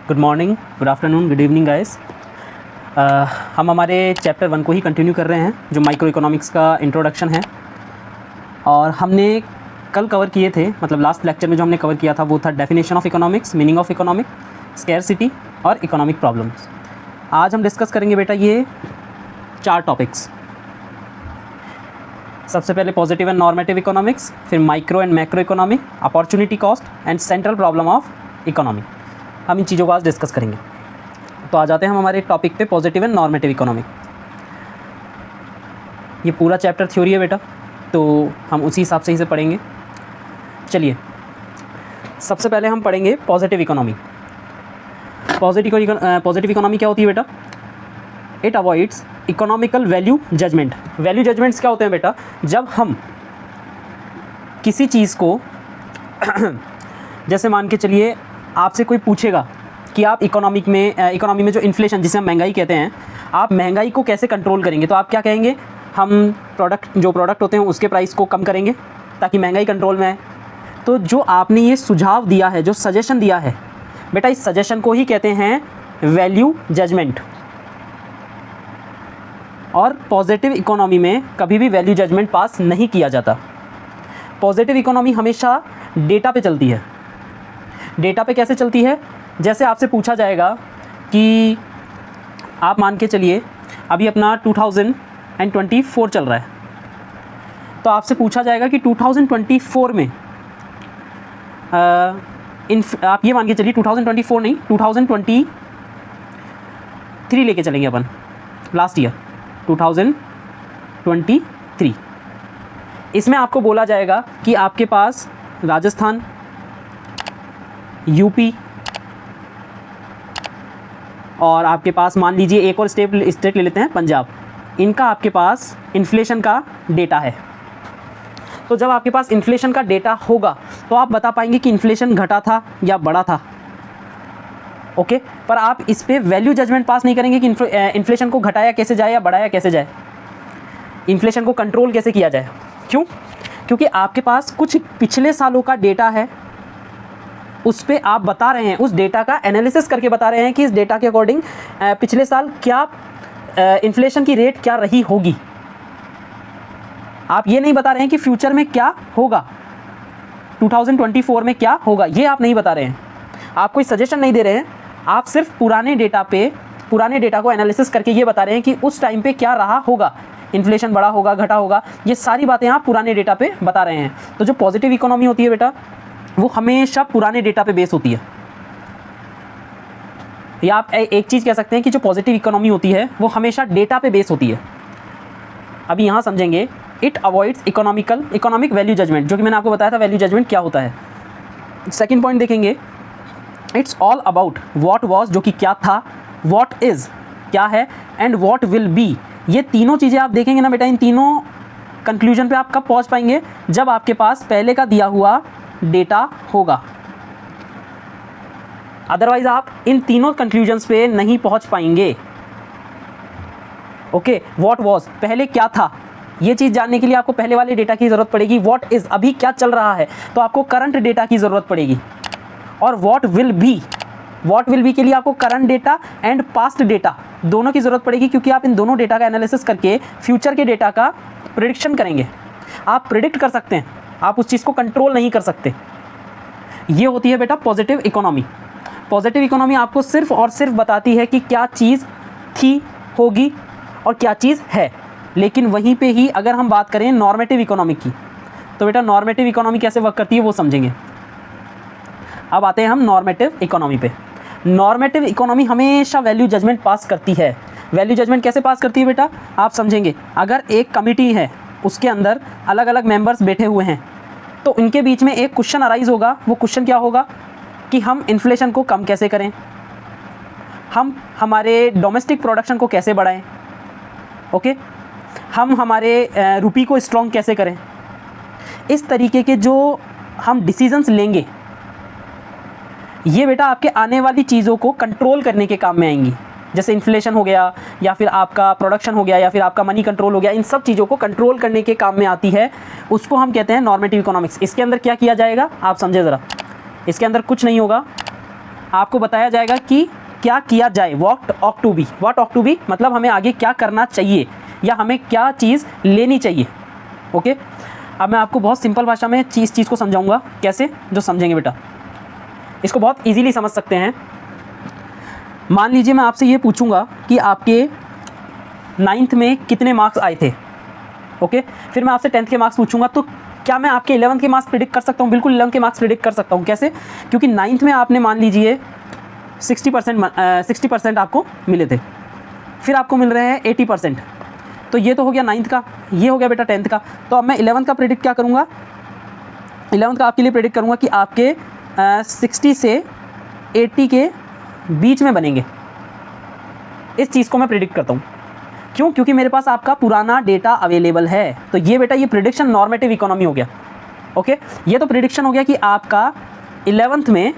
Good morning, good afternoon, good evening guys. हम हमारे chapter 1 को ही कंटिन्यू कर रहे हैं जो माइक्रो इकोनॉमिक्स का इंट्रोडक्शन है। और हमने कल कवर किए थे, मतलब लास्ट लेक्चर में जो हमने कवर किया था वो था definition of economics, meaning of economic, scarcity और इकोनॉमिक प्रॉब्लम्स। आज हम डिस्कस करेंगे बेटा ये 4 टॉपिक्स। सबसे पहले पॉजिटिव एंड नॉर्मेटिव इकोनॉमिक्स, फिर micro and macro economic, opportunity cost and central problem of economy. हम इन चीज़ों को आज डिस्कस करेंगे। तो आ जाते हैं हम हमारे टॉपिक पे, पॉजिटिव एंड नॉर्मेटिव इकोनॉमिक। ये पूरा चैप्टर थ्योरी है बेटा, तो हम उसी हिसाब से इसे पढ़ेंगे। चलिए, सबसे पहले हम पढ़ेंगे पॉजिटिव इकोनॉमी। पॉजिटिव इकोनॉमी क्या होती है बेटा? It avoids economical value judgement. Value judgements क्या होते हैं बेटा? जब हम किसी चीज़ को जैसे मान के चलिए आपसे कोई पूछेगा कि आप इकोनॉमी में जो इन्फ्लेशन, जिसे हम महंगाई कहते हैं, आप महंगाई को कैसे कंट्रोल करेंगे, तो आप क्या कहेंगे? हम प्रोडक्ट होते हैं उसके प्राइस को कम करेंगे ताकि महंगाई कंट्रोल में आए। तो जो आपने ये सुझाव दिया है, जो सजेशन दिया है बेटा, इस सजेशन को ही कहते हैं वैल्यू जजमेंट। और पॉजिटिव इकोनॉमी में कभी भी वैल्यू जजमेंट पास नहीं किया जाता। पॉजिटिव इकोनॉमी हमेशा डेटा पे चलती है। डेटा पे कैसे चलती है? जैसे आपसे पूछा जाएगा कि आप मान के चलिए अभी अपना 2024 चल रहा है, तो आपसे पूछा जाएगा कि 2024 में आप ये मान के चलिए 2024 नहीं, 2023 लेके चलेंगे अपन, लास्ट ईयर 2023। इसमें आपको बोला जाएगा कि आपके पास राजस्थान, यूपी और आपके पास मान लीजिए एक और स्टेट ले लेते हैं, पंजाब, इनका आपके पास इन्फ्लेशन का डेटा है। तो जब आपके पास इन्फ्लेशन का डेटा होगा तो आप बता पाएंगे कि इन्फ्लेशन घटा था या बढ़ा था। ओके, पर आप इस पे वैल्यू जजमेंट पास नहीं करेंगे कि इन्फ्लेशन को घटाया कैसे जाए या बढ़ाया कैसे जाए, इन्फ्लेशन को कंट्रोल कैसे किया जाए। क्यों? क्योंकि आपके पास कुछ पिछले सालों का डेटा है, उस पे आप बता रहे हैं, उस डेटा का एनालिसिस करके बता रहे हैं कि इस डेटा के अकॉर्डिंग पिछले साल क्या इन्फ्लेशन की रेट क्या रही होगी। आप ये नहीं बता रहे हैं कि फ्यूचर में क्या होगा, 2024 में क्या होगा, ये आप नहीं बता रहे हैं। आप कोई सजेशन नहीं दे रहे हैं, आप सिर्फ पुराने डेटा को एनालिसिस करके ये बता रहे हैं कि उस टाइम पे क्या रहा होगा, इन्फ्लेशन बढ़ा होगा, घटा होगा, ये सारी बातें आप पुराने डेटा पे बता रहे हैं। तो जो पॉजिटिव इकोनॉमी होती है बेटा, वो हमेशा पुराने डेटा पे बेस होती है। या आप एक चीज़ कह सकते हैं कि जो पॉजिटिव इकोनॉमी होती है वो हमेशा डेटा पे बेस होती है। अभी यहाँ समझेंगे, it avoids economic value judgement, जो कि मैंने आपको बताया था वैल्यू जजमेंट क्या होता है। सेकंड पॉइंट देखेंगे, it's all about what was, जो कि क्या था, व्हाट इज़ क्या है, एंड व्हाट विल बी। ये तीनों चीज़ें आप देखेंगे ना बेटा, इन तीनों कंक्लूजन पे आप कब पहुँच पाएंगे? जब आपके पास पहले का दिया हुआ डेटा होगा। अदरवाइज आप इन तीनों कंक्लूजन्स पे नहीं पहुंच पाएंगे। ओके, व्हाट वाज, पहले क्या था, ये चीज़ जानने के लिए आपको पहले वाले डेटा की ज़रूरत पड़ेगी। व्हाट इज़, अभी क्या चल रहा है, तो आपको करंट डेटा की ज़रूरत पड़ेगी। और व्हाट विल बी के लिए आपको current data and past data दोनों की ज़रूरत पड़ेगी, क्योंकि आप इन दोनों डेटा का एनालिसिस करके फ्यूचर के डेटा का प्रिडिक्शन करेंगे। आप प्रिडिक्ट कर सकते हैं, आप उस चीज़ को कंट्रोल नहीं कर सकते। ये होती है बेटा पॉजिटिव इकोनॉमी। पॉजिटिव इकोनॉमी आपको सिर्फ और सिर्फ बताती है कि क्या चीज़ थी, होगी और क्या चीज़ है। लेकिन वहीं पे ही अगर हम बात करें नॉर्मेटिव इकोनॉमी की, तो बेटा नॉर्मेटिव इकोनॉमी कैसे वर्क करती है वो समझेंगे। अब आते हैं हम नॉर्मेटिव इकोनॉमी पे। नॉर्मेटिव इकोनॉमी हमेशा वैल्यू जजमेंट पास करती है। वैल्यू जजमेंट कैसे पास करती है बेटा, आप समझेंगे। अगर एक कमिटी है, उसके अंदर अलग अलग मेंबर्स बैठे हुए हैं, तो इनके बीच में एक क्वेश्चन अराइज होगा। वो क्वेश्चन क्या होगा कि हम इन्फ्लेशन को कम कैसे करें, हम हमारे डोमेस्टिक प्रोडक्शन को कैसे बढ़ाएं, ओके, हम हमारे रुपये को स्ट्रॉन्ग कैसे करें। इस तरीके के जो हम डिसीजंस लेंगे, ये बेटा आपके आने वाली चीज़ों को कंट्रोल करने के काम में आएंगी। जैसे इन्फ्लेशन हो गया, या फिर आपका प्रोडक्शन हो गया, या फिर आपका मनी कंट्रोल हो गया, इन सब चीज़ों को कंट्रोल करने के काम में आती है। उसको हम कहते हैं नॉर्मेटिव इकोनॉमिक्स। इसके अंदर क्या किया जाएगा आप समझे ज़रा। इसके अंदर कुछ नहीं होगा, आपको बताया जाएगा कि क्या किया जाए, what ought to be. What ought to be मतलब हमें आगे क्या करना चाहिए या हमें क्या चीज़ लेनी चाहिए। ओके, अब मैं आपको बहुत सिंपल भाषा में चीज़ को समझाऊंगा, कैसे, जो समझेंगे बेटा इसको बहुत इजीली समझ सकते हैं। मान लीजिए मैं आपसे ये पूछूंगा कि आपके 9th में कितने मार्क्स आए थे। ओके, फिर मैं आपसे 10th के मार्क्स पूछूंगा, तो क्या मैं आपके 11th के मार्क्स प्रिडिक्ट कर सकता हूँ? बिल्कुल 11th के मार्क्स प्रिडिक्ट कर सकता हूँ। कैसे? क्योंकि 9th में आपने मान लीजिए 60% आपको मिले थे, फिर आपको मिल रहे हैं 80%, तो ये तो हो गया 9th का, ये हो गया बेटा 10th का। तो अब मैं 11th का प्रिडिक्ट क्या करूँगा? 11th का आपके लिए प्रिडिक्ट करूँगा कि आपके 60 से 80 के बीच में बनेंगे। इस चीज़ को मैं प्रिडिक्ट करता हूँ। क्यों? क्योंकि मेरे पास आपका पुराना डेटा अवेलेबल है। तो ये बेटा ये प्रिडिक्शन नॉर्मेटिव इकोनॉमी हो गया। ओके, ये तो प्रिडिक्शन हो गया कि आपका 11th में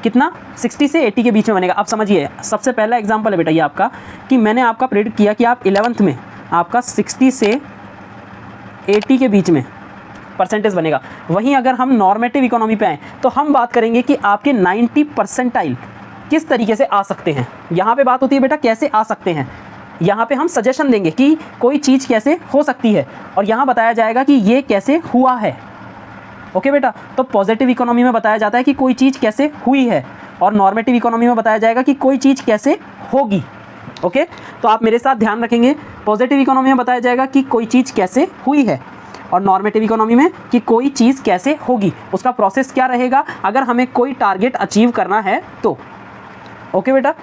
कितना 60 से 80 के बीच में बनेगा। अब समझिए, सबसे पहला एग्जांपल है बेटा ये आपका कि मैंने आपका प्रिडिक्ट किया कि आप 11th में आपका 60 से 80 के बीच में परसेंटेज बनेगा। वहीं अगर हम नॉर्मेटिव इकोनॉमी पे आए तो हम बात करेंगे कि आपके 90 परसेंटाइल किस तरीके से आ सकते हैं। यहाँ पे बात होती है बेटा कैसे आ सकते हैं। यहाँ पे हम सजेशन देंगे कि कोई चीज़ कैसे हो सकती है और यहाँ बताया जाएगा कि ये कैसे हुआ है। ओके बेटा, तो पॉजिटिव इकोनॉमी में बताया जाता है कि कोई चीज़ कैसे हुई है और नॉर्मेटिव इकोनॉमी में बताया जाएगा कि कोई चीज़ कैसे होगी। ओके, तो आप मेरे साथ ध्यान रखेंगे, पॉजिटिव इकोनॉमी में बताया जाएगा कि कोई चीज़ कैसे हुई है और नॉर्मेटिव इकोनॉमी में कि कोई चीज़ कैसे होगी, उसका प्रोसेस क्या रहेगा अगर हमें कोई टारगेट अचीव करना है तो। ओके बेटा,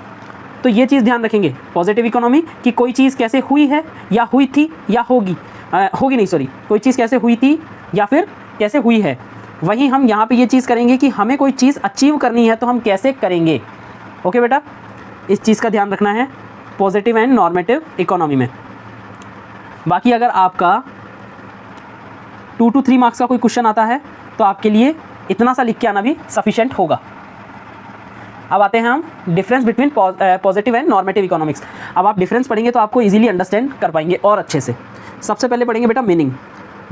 तो ये चीज़ ध्यान रखेंगे, पॉजिटिव इकोनॉमी कि कोई चीज़ कैसे हुई है या हुई थी या होगी, कोई चीज़ कैसे हुई थी या फिर कैसे हुई है। वहीं हम यहाँ पे ये चीज़ करेंगे कि हमें कोई चीज़ अचीव करनी है तो हम कैसे करेंगे। ओके बेटा, इस चीज़ का ध्यान रखना है पॉजिटिव एंड नॉर्मेटिव इकोनॉमी में। बाकी अगर आपका 2 to 3 मार्क्स का कोई क्वेश्चन आता है तो आपके लिए इतना सा लिख के आना भी सफिशिएंट होगा। अब आते हैं हम difference between positive and normative economics. अब आप डिफरेंस पढ़ेंगे तो आपको इजीली अंडरस्टैंड कर पाएंगे और अच्छे से। सबसे पहले पढ़ेंगे बेटा मीनिंग,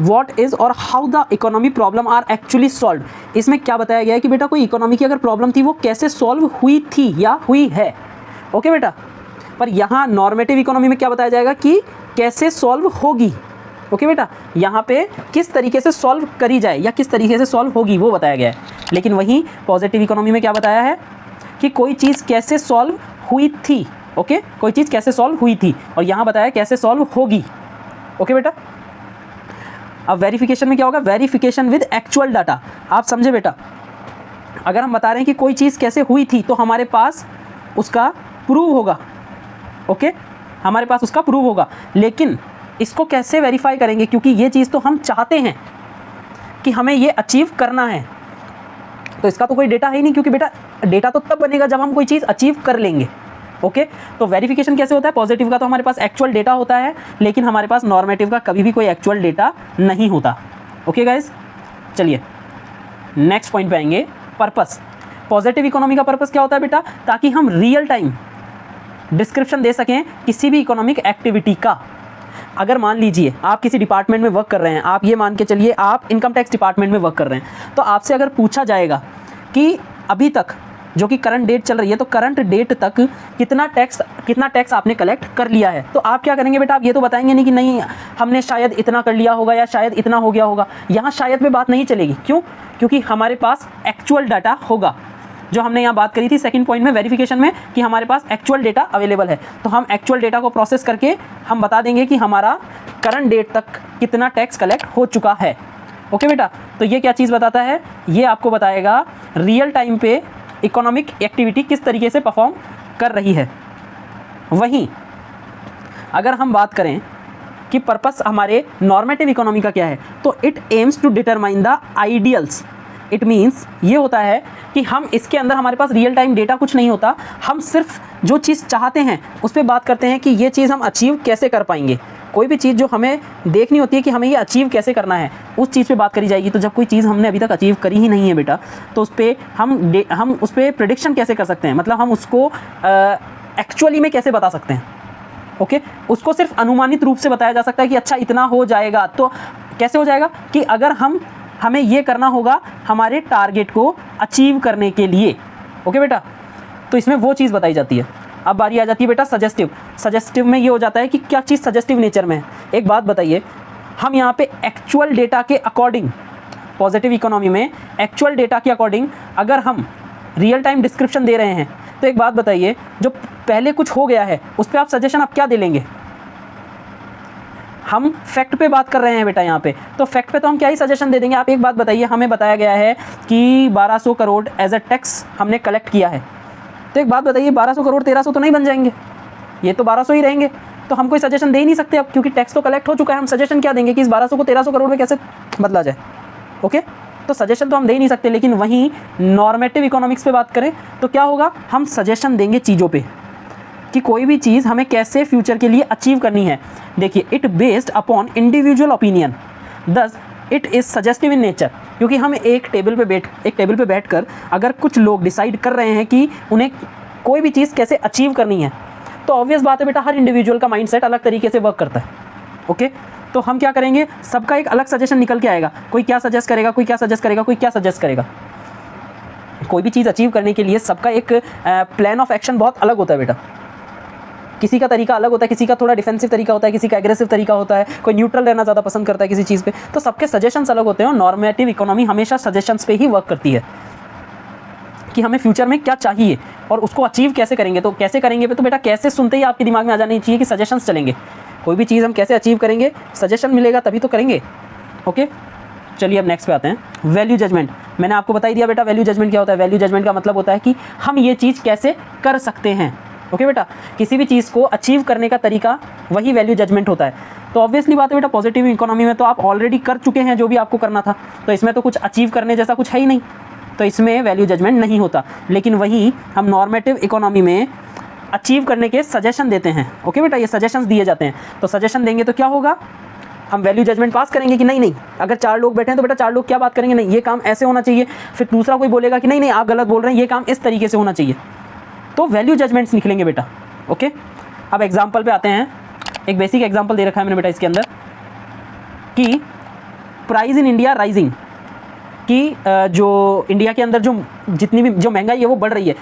व्हाट इज़ और how the economy problem are actually solve. इसमें क्या बताया गया है कि बेटा कोई इकोनॉमी की अगर प्रॉब्लम थी वो कैसे सॉल्व हुई थी या हुई है। ओके बेटा, पर यहाँ नॉर्मेटिव इकोनॉमी में क्या बताया जाएगा कि कैसे सॉल्व होगी। ओके बेटा, यहाँ पे किस तरीके से सॉल्व करी जाए या किस तरीके से सॉल्व होगी वो बताया गया है। लेकिन वहीं पॉजिटिव इकोनॉमी में क्या बताया है कि कोई चीज़ कैसे सॉल्व हुई थी। ओके, कोई चीज़ कैसे सॉल्व हुई थी और यहाँ बताया कैसे सॉल्व होगी। ओके बेटा, अब वेरिफिकेशन में क्या होगा, वेरिफिकेशन विद एक्चुअल डाटा। आप समझे बेटा, अगर हम बता रहे हैं कि कोई चीज़ कैसे हुई थी तो हमारे पास उसका प्रूव होगा। ओके, हमारे पास उसका प्रूव होगा, लेकिन इसको कैसे वेरीफाई करेंगे, क्योंकि ये चीज़ तो हम चाहते हैं कि हमें ये अचीव करना है, तो इसका तो कोई डेटा है ही नहीं, क्योंकि बेटा डेटा तो तब बनेगा जब हम कोई चीज़ अचीव कर लेंगे। ओके, तो वेरिफिकेशन कैसे होता है, पॉजिटिव का तो हमारे पास एक्चुअल डेटा होता है, लेकिन हमारे पास नॉर्मेटिव का कभी भी कोई एक्चुअल डेटा नहीं होता। ओके गाइज, चलिए नेक्स्ट पॉइंट पे आएंगे, पर्पस। पॉजिटिव इकोनॉमी का पर्पस क्या होता है बेटा, ताकि हम रियल टाइम डिस्क्रिप्शन दे सकें किसी भी इकोनॉमिक एक्टिविटी का। अगर मान लीजिए आप किसी डिपार्टमेंट में वर्क कर रहे हैं, आप ये मान के चलिए आप इनकम टैक्स डिपार्टमेंट में वर्क कर रहे हैं, तो आपसे अगर पूछा जाएगा कि अभी तक जो कि करंट डेट चल रही है, तो करंट डेट तक कितना टैक्स आपने कलेक्ट कर लिया है, तो आप क्या करेंगे बेटा, आप ये तो बताएंगे नहीं कि नहीं हमने शायद इतना कर लिया होगा या शायद इतना हो गया होगा। यहाँ शायद पे बात नहीं चलेगी। क्यों? क्योंकि हमारे पास एक्चुअल डाटा होगा, जो हमने यहाँ बात करी थी सेकंड पॉइंट में वेरिफिकेशन में, कि हमारे पास एक्चुअल डेटा अवेलेबल है। तो हम एक्चुअल डेटा को प्रोसेस करके हम बता देंगे कि हमारा करंट डेट तक कितना टैक्स कलेक्ट हो चुका है। ओके बेटा, तो ये क्या चीज़ बताता है, ये आपको बताएगा रियल टाइम पे इकोनॉमिक एक्टिविटी किस तरीके से परफॉर्म कर रही है। वहीं अगर हम बात करें कि पर्पस हमारे नॉर्मेटिव इकोनॉमी का क्या है, तो it aims to determine the ideals. It means ये होता है कि हम इसके अंदर हमारे पास रियल टाइम डेटा कुछ नहीं होता, हम सिर्फ जो चीज़ चाहते हैं उस पर बात करते हैं कि ये चीज़ हम अचीव कैसे कर पाएंगे। कोई भी चीज़ जो हमें देखनी होती है कि हमें ये अचीव कैसे करना है, उस चीज़ पे बात करी जाएगी। तो जब कोई चीज़ हमने अभी तक अचीव करी ही नहीं है बेटा, तो उस पर हम उस पर प्रेडिक्शन कैसे कर सकते हैं, मतलब हम उसको एक्चुअली में कैसे बता सकते हैं। ओके, उसको सिर्फ अनुमानित रूप से बताया जा सकता है कि अच्छा इतना हो जाएगा। तो कैसे हो जाएगा कि अगर हमें ये करना होगा हमारे टारगेट को अचीव करने के लिए। ओके बेटा, तो इसमें वो चीज़ बताई जाती है। अब बारी आ जाती है बेटा सजेस्टिव। सजेस्टिव में ये हो जाता है कि क्या चीज़ सजेस्टिव नेचर में है। एक बात बताइए, हम यहाँ पे एक्चुअल डेटा के अकॉर्डिंग, पॉजिटिव इकोनॉमी में एक्चुअल डेटा के अकॉर्डिंग अगर हम रियल टाइम डिस्क्रिप्शन दे रहे हैं, तो एक बात बताइए, जो पहले कुछ हो गया है उस पर आप सजेशन आप क्या दे लेंगे? हम फैक्ट पे बात कर रहे हैं बेटा यहाँ पे, तो फैक्ट पे तो हम क्या ही सजेशन दे देंगे। आप एक बात बताइए, हमें बताया गया है कि 1200 करोड़ एज अ टैक्स हमने कलेक्ट किया है, तो एक बात बताइए 1200 करोड़ 1300 तो नहीं बन जाएंगे, ये तो 1200 ही रहेंगे। तो हम कोई सजेशन दे ही नहीं सकते अब, क्योंकि टैक्स तो कलेक्ट हो चुका है। हम सजेशन क्या देंगे कि इस 1200 को 1300 करोड़ में कैसे बदला जाए? ओके, तो सजेशन तो हम दे ही नहीं सकते। लेकिन वहीं नॉर्मेटिव इकोनॉमिक्स पे बात करें तो क्या होगा, हम सजेशन देंगे चीज़ों पे कि कोई भी चीज़ हमें कैसे फ्यूचर के लिए अचीव करनी है। देखिए, it based upon individual opinion, thus it is suggestive in nature. क्योंकि हम एक टेबल पे बैठकर अगर कुछ लोग डिसाइड कर रहे हैं कि उन्हें कोई भी चीज़ कैसे अचीव करनी है, तो ऑब्वियस बात है बेटा, हर इंडिविजुअल का माइंडसेट अलग तरीके से वर्क करता है। ओके, तो हम क्या करेंगे, सबका एक अलग सजेशन निकल के आएगा। कोई क्या सजेस्ट करेगा, कोई क्या सजेस्ट करेगा, कोई क्या सजेस्ट करेगा। कोई भी चीज़ अचीव करने के लिए सबका एक प्लान ऑफ एक्शन बहुत अलग होता है बेटा। किसी का तरीका अलग होता है, किसी का थोड़ा डिफेंसिव तरीका होता है, किसी का एग्रेसिव तरीका होता है, कोई न्यूट्रल रहना ज़्यादा पसंद करता है किसी चीज़ पे। तो सबके सजेशंस अलग होते हैं और नॉर्मेटिव इकोनॉमी हमेशा सजेशंस पे ही वर्क करती है कि हमें फ्यूचर में क्या चाहिए और उसको अचीव कैसे करेंगे। तो कैसे करेंगे पे तो बेटा कैसे सुनते ही आपके दिमाग में आ जानी चाहिए कि सजेशंस चलेंगे। कोई भी चीज़ हम कैसे अचीव करेंगे, सजेशन मिलेगा तभी तो करेंगे। ओके, चलिए अब नेक्स्ट पे आते हैं। Value judgement. मैंने आपको बता ही दिया बेटा वैल्यू जजमेंट क्या होता है। वैल्यू जजमेंट का मतलब होता है कि हम ये चीज़ कैसे कर सकते हैं। ओके बेटा, किसी भी चीज़ को अचीव करने का तरीका वही वैल्यू जजमेंट होता है। तो ऑब्वियसली बात है बेटा, पॉजिटिव इकोनॉमी में तो आप ऑलरेडी कर चुके हैं जो भी आपको करना था, तो इसमें तो कुछ अचीव करने जैसा कुछ है ही नहीं, तो इसमें वैल्यू जजमेंट नहीं होता। लेकिन वही हम नॉर्मेटिव इकोनॉमी में अचीव करने के सजेशन देते हैं। ओके बेटा, ये सजेशंस दिए जाते हैं। तो सजेशन देंगे तो क्या होगा, हम वैल्यू जजमेंट पास करेंगे कि नहीं, अगर 4 लोग बैठे हैं तो बेटा 4 लोग क्या बात करेंगे, नहीं ये काम ऐसे होना चाहिए। फिर दूसरा कोई बोलेगा कि नहीं आप गलत बोल रहे हैं, ये काम इस तरीके से होना चाहिए। तो वैल्यू जजमेंट्स निकलेंगे बेटा। ओके, अब एग्जाम्पल पे आते हैं। एक बेसिक एग्जाम्पल दे रखा है मैंने बेटा इसके अंदर कि प्राइस इन इंडिया राइजिंग, कि जो इंडिया के अंदर जितनी भी जो महंगाई है वो बढ़ रही है।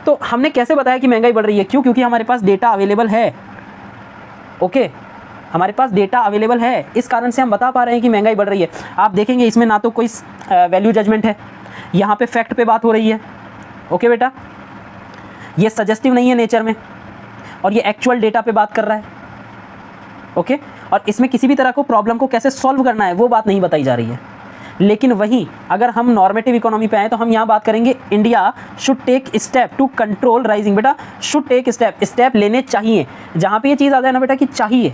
तो हमने कैसे बताया कि महंगाई बढ़ रही है? क्योंकि हमारे पास डेटा अवेलेबल है। ओके, हमारे पास डेटा अवेलेबल है, इस कारण से हम बता पा रहे हैं कि महंगाई बढ़ रही है। आप देखेंगे इसमें ना तो कोई वैल्यू जजमेंट है, यहाँ पे फैक्ट पे बात हो रही है। ओके बेटा, ये सजेस्टिव नहीं है नेचर में, और ये एक्चुअल डेटा पे बात कर रहा है। ओके, और इसमें किसी भी तरह को प्रॉब्लम को कैसे सॉल्व करना है वो बात नहीं बताई जा रही है। लेकिन वहीं अगर हम नॉर्मेटिव इकोनॉमी पे आए तो हम यहाँ बात करेंगे India should take step to control rising. बेटा शुड टेक स्टेप लेने चाहिए। जहाँ पे ये चीज़ आ जाए ना बेटा कि चाहिए,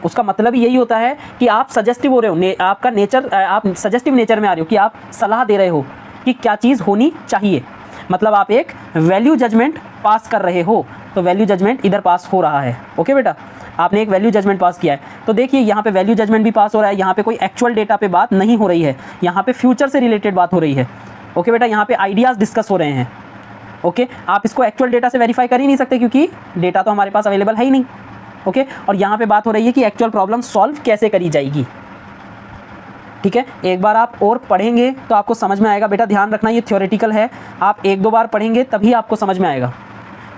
उसका मतलब यही होता है कि आप सजेस्टिव हो रहे हो, आपका नेचर, आप सजेस्टिव नेचर में आ रहे हो कि आप सलाह दे रहे हो कि क्या चीज़ होनी चाहिए। मतलब आप एक वैल्यू जजमेंट पास कर रहे हो, तो वैल्यू जजमेंट इधर पास हो रहा है। ओके बेटा, आपने एक वैल्यू जजमेंट पास किया है, तो देखिए यहाँ पे वैल्यू जजमेंट भी पास हो रहा है। यहाँ पे कोई एक्चुअल डेटा पे बात नहीं हो रही है, यहाँ पे फ्यूचर से रिलेटेड बात हो रही है। ओके बेटा, यहाँ पे आइडियाज़ डिस्कस हो रहे हैं। ओके, आप इसको एक्चुअल डेटा से वेरीफाई कर ही नहीं सकते क्योंकि डेटा तो हमारे पास अवेलेबल है ही नहीं। ओके, और यहाँ पे बात हो रही है कि एक्चुअल प्रॉब्लम सॉल्व कैसे करी जाएगी। ठीक है, एक बार आप और पढ़ेंगे तो आपको समझ में आएगा। बेटा ध्यान रखना, ये थ्योरेटिकल है, आप 1-2 बार पढ़ेंगे तभी आपको समझ में आएगा।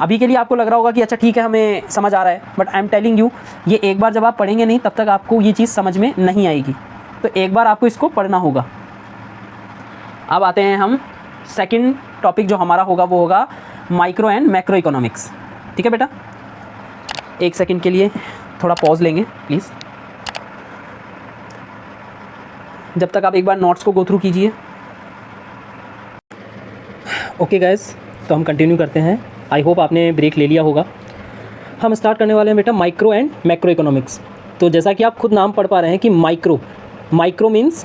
अभी के लिए आपको लग रहा होगा कि अच्छा ठीक है हमें समझ आ रहा है, but I am telling you, ये एक बार जब आप पढ़ेंगे नहीं तब तक आपको ये चीज़ समझ में नहीं आएगी। तो एक बार आपको इसको पढ़ना होगा। अब आते हैं हम सेकंड टॉपिक जो हमारा होगा वो होगा माइक्रो एंड मैक्रो इकोनॉमिक्स। ठीक है बेटा, 1 सेकंड के लिए थोड़ा पॉज लेंगे प्लीज़, जब तक आप एक बार नोट्स को गो थ्रू कीजिए। ओके गाइस, तो हम कंटिन्यू करते हैं। आई होप आपने ब्रेक ले लिया होगा। हम स्टार्ट करने वाले हैं बेटा माइक्रो एंड मैक्रो इकोनॉमिक्स। तो जैसा कि आप खुद नाम पढ़ पा रहे हैं कि माइक्रो मीन्स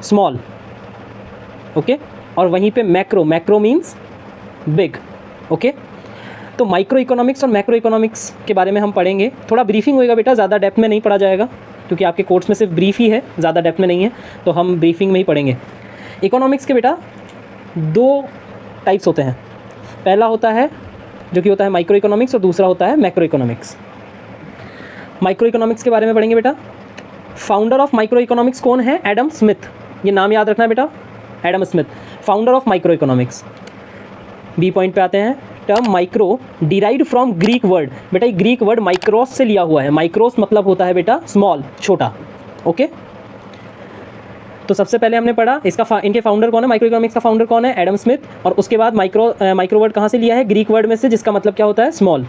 स्मॉल, ओके, और वहीं पे मैक्रो मीन्स बिग। ओके, तो माइक्रो इकोनॉमिक्स और मैक्रो इकोनॉमिक्स के बारे में हम पढ़ेंगे। थोड़ा ब्रीफिंग होएगा बेटा, ज़्यादा डेप्थ में नहीं पढ़ा जाएगा क्योंकि आपके कोर्स में सिर्फ ब्रीफ ही है, ज़्यादा डेप्थ में नहीं है, तो हम ब्रीफिंग में ही पढ़ेंगे। इकोनॉमिक्स के बेटा 2 टाइप्स होते हैं। पहला होता है जो कि होता है माइक्रो इकोनॉमिक्स और दूसरा होता है मैक्रो इकोनॉमिक्स। माइक्रो इकोनॉमिक्स के बारे में पढ़ेंगे बेटा। फाउंडर ऑफ माइक्रो इकोनॉमिक्स कौन है? Adam Smith. ये नाम याद रखना बेटा, Adam Smith, founder of micro economics. B point पे आते हैं, term micro derived from Greek word. बेटा ये ग्रीक वर्ड माइक्रोस से लिया हुआ है। माइक्रोस मतलब होता है बेटा स्मॉल, छोटा। ओके, तो सबसे पहले हमने पढ़ा इसका इनके फाउंडर कौन है, माइक्रो इकोनॉमिक्स का फाउंडर कौन है, एडम स्मिथ। और उसके बाद माइक्रो वर्ड कहाँ से लिया है, ग्रीक वर्ड में से, जिसका मतलब क्या होता है, स्मॉल।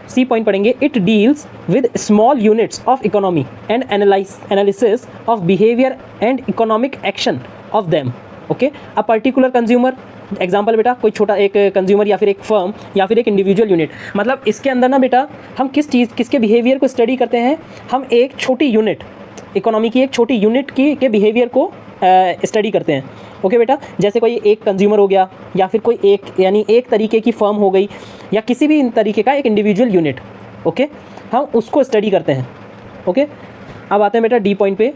सी पॉइंट पढ़ेंगे, it deals with small units of economy and analysis of behaviour and economic action of them. Okay, a particular consumer, example बेटा कोई छोटा एक कंज्यूमर या फिर एक फर्म या फिर एक इंडिविजुअल यूनिट। मतलब इसके अंदर ना बेटा हम किसके बिहेवियर को स्टडी करते हैं, हम एक छोटी यूनिट, इकोनॉमी की एक छोटी यूनिट के बिहेवियर को स्टडी करते हैं। ओके बेटा, जैसे कोई एक कंज्यूमर हो गया या फिर कोई एक यानी एक तरीके की फर्म हो गई या किसी भी तरीके का एक इंडिविजुअल यूनिट। ओके, हम उसको स्टडी करते हैं। ओके, अब आते हैं बेटा डी पॉइंट पे,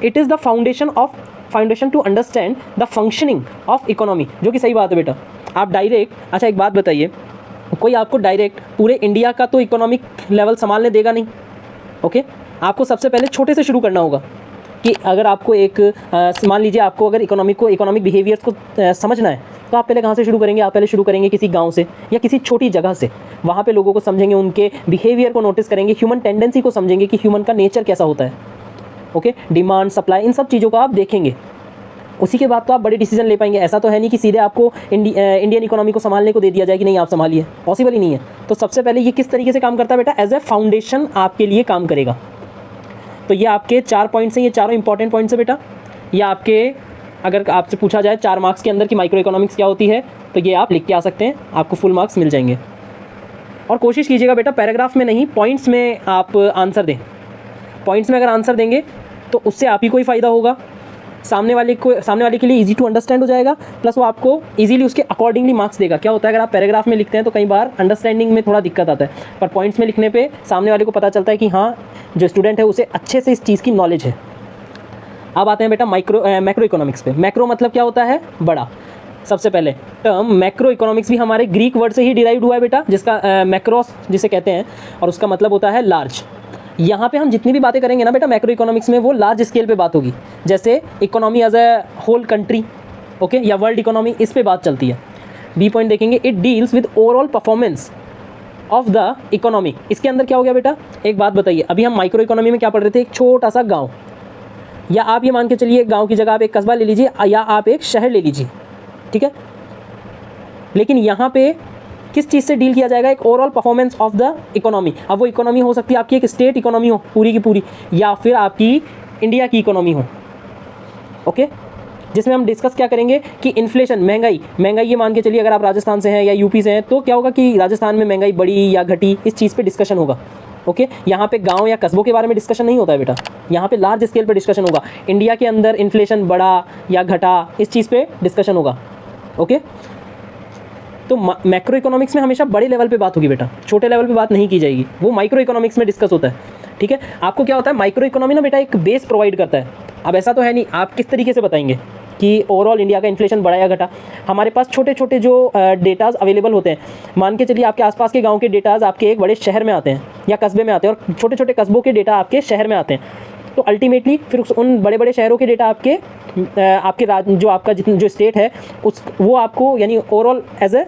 it is the foundation to understand the functioning of economy, जो कि सही बात है बेटा। आप डायरेक्ट, अच्छा एक बात बताइए, कोई आपको डायरेक्ट पूरे इंडिया का तो इकोनॉमिक लेवल संभालने देगा नहीं। ओके, आपको सबसे पहले छोटे से शुरू करना होगा कि अगर आपको एक मान लीजिए आपको अगर इकोनॉमिक बिहेवियर्स को समझना है तो आप पहले कहाँ से शुरू करेंगे, आप पहले शुरू करेंगे किसी गांव से या किसी छोटी जगह से। वहाँ पे लोगों को समझेंगे, उनके बिहेवियर को नोटिस करेंगे, ह्यूमन टेंडेंसी को समझेंगे कि ह्यूमन का नेचर कैसा होता है। ओके, डिमांड सप्लाई, इन सब चीज़ों को आप देखेंगे, उसी के बाद तो आप बड़े डिसीजन ले पाएंगे। ऐसा तो है नहीं कि सीधे आपको इंडियन इकोनॉमी को संभालने को दे दिया जाए कि नहीं आप संभालिए, पॉसिबल ही नहीं है। तो सबसे पहले ये किस तरीके से काम करता है बेटा, एज ए फाउंडेशन आपके लिए काम करेगा। तो ये आपके 4 पॉइंट्स हैं, ये चारों इंपॉर्टेंट पॉइंट्स हैं बेटा। ये आपके, अगर आपसे पूछा जाए 4 मार्क्स के अंदर कि माइक्रो इकोनॉमिक्स क्या होती है, तो ये आप लिख के आ सकते हैं, आपको फुल मार्क्स मिल जाएंगे। और कोशिश कीजिएगा बेटा पैराग्राफ में नहीं, पॉइंट्स में आप आंसर दें। पॉइंट्स में अगर आंसर देंगे तो उससे आप ही को ही फ़ायदा होगा, सामने वाले के लिए इजी टू अंडरस्टैंड हो जाएगा, प्लस वो आपको इजीली उसके अकॉर्डिंगली मार्क्स देगा। क्या होता है, अगर आप पैराग्राफ में लिखते हैं तो कई बार अंडरस्टैंडिंग में थोड़ा दिक्कत आता है, पर पॉइंट्स में लिखने पे सामने वाले को पता चलता है कि हाँ जो स्टूडेंट है उसे अच्छे से इस चीज़ की नॉलेज है। अब आते हैं बेटा मैक्रो इकोनॉमिक्स पे। मैक्रो मतलब क्या होता है, बड़ा। सबसे पहले टर्म मैक्रो इकोनॉमिक्स भी हमारे ग्रीक वर्ड से ही डिराइव्ड हुआ है बेटा, जिसका मैक्रोस जिसे कहते हैं, और उसका मतलब होता है लार्ज। यहाँ पे हम जितनी भी बातें करेंगे ना बेटा मैक्रो इकोनॉमिक्स में, वो लार्ज स्केल पे बात होगी, जैसे economy as a whole country, okay, या वर्ल्ड इकोनॉमी, इस पे बात चलती है। बी पॉइंट देखेंगे, it deals with overall performance of the economy. इसके अंदर क्या हो गया बेटा, एक बात बताइए, अभी हम माइक्रो इकोनॉमी में क्या पढ़ रहे थे, एक छोटा सा गाँव, या आप ये मान के चलिए गाँव की जगह आप एक कस्बा ले लीजिए या आप एक शहर ले लीजिए, ठीक है। लेकिन यहाँ पे किस चीज़ से डील किया जाएगा, एक overall performance of the economy. अब वो इकोनॉमी हो सकती है आपकी एक स्टेट इकोनॉमी हो पूरी की पूरी, या फिर आपकी इंडिया की इकोनॉमी हो, ओके, जिसमें हम डिस्कस क्या करेंगे कि इन्फ्लेशन, महंगाई ये मान के चलिए अगर आप राजस्थान से हैं या यूपी से हैं तो क्या होगा कि राजस्थान में महंगाई बढ़ी या घटी, इस चीज़ पे डिस्कशन होगा। ओके, यहाँ पे गांव या कस्बों के बारे में डिस्कशन नहीं होता है बेटा, यहाँ पे लार्ज स्केल पे डिस्कशन होगा, इंडिया के अंदर इन्फ्लेशन बढ़ा या घटा, इस चीज़ पे डिस्कशन होगा। ओके, तो मैक्रो इकोनॉमिक्स में हमेशा बड़े लेवल पे बात होगी बेटा, छोटे लेवल पे बात नहीं की जाएगी, वो माइक्रो इकोनॉमिक्स में डिस्कस होता है, ठीक है। आपको क्या होता है, माइक्रो इकोनॉमी ना बेटा एक बेस प्रोवाइड करता है। अब ऐसा तो है नहीं, आप किस तरीके से बताएंगे कि ओवरऑल इंडिया का इन्फ्लेशन बढ़ा या घटा। हमारे पास छोटे छोटे जो डेटाज अवेलेबल होते हैं, मान के चलिए आपके आसपास के गांव के डेटाज आपके एक बड़े शहर में आते हैं या कस्बे में आते हैं, और छोटे छोटे कस्बों के डेटा आपके शहर में आते हैं, तो अल्टीमेटली फिर उन बड़े बड़े शहरों के डेटा आपके जो आपका जो स्टेट है वो आपको यानी ओवरऑल एज ए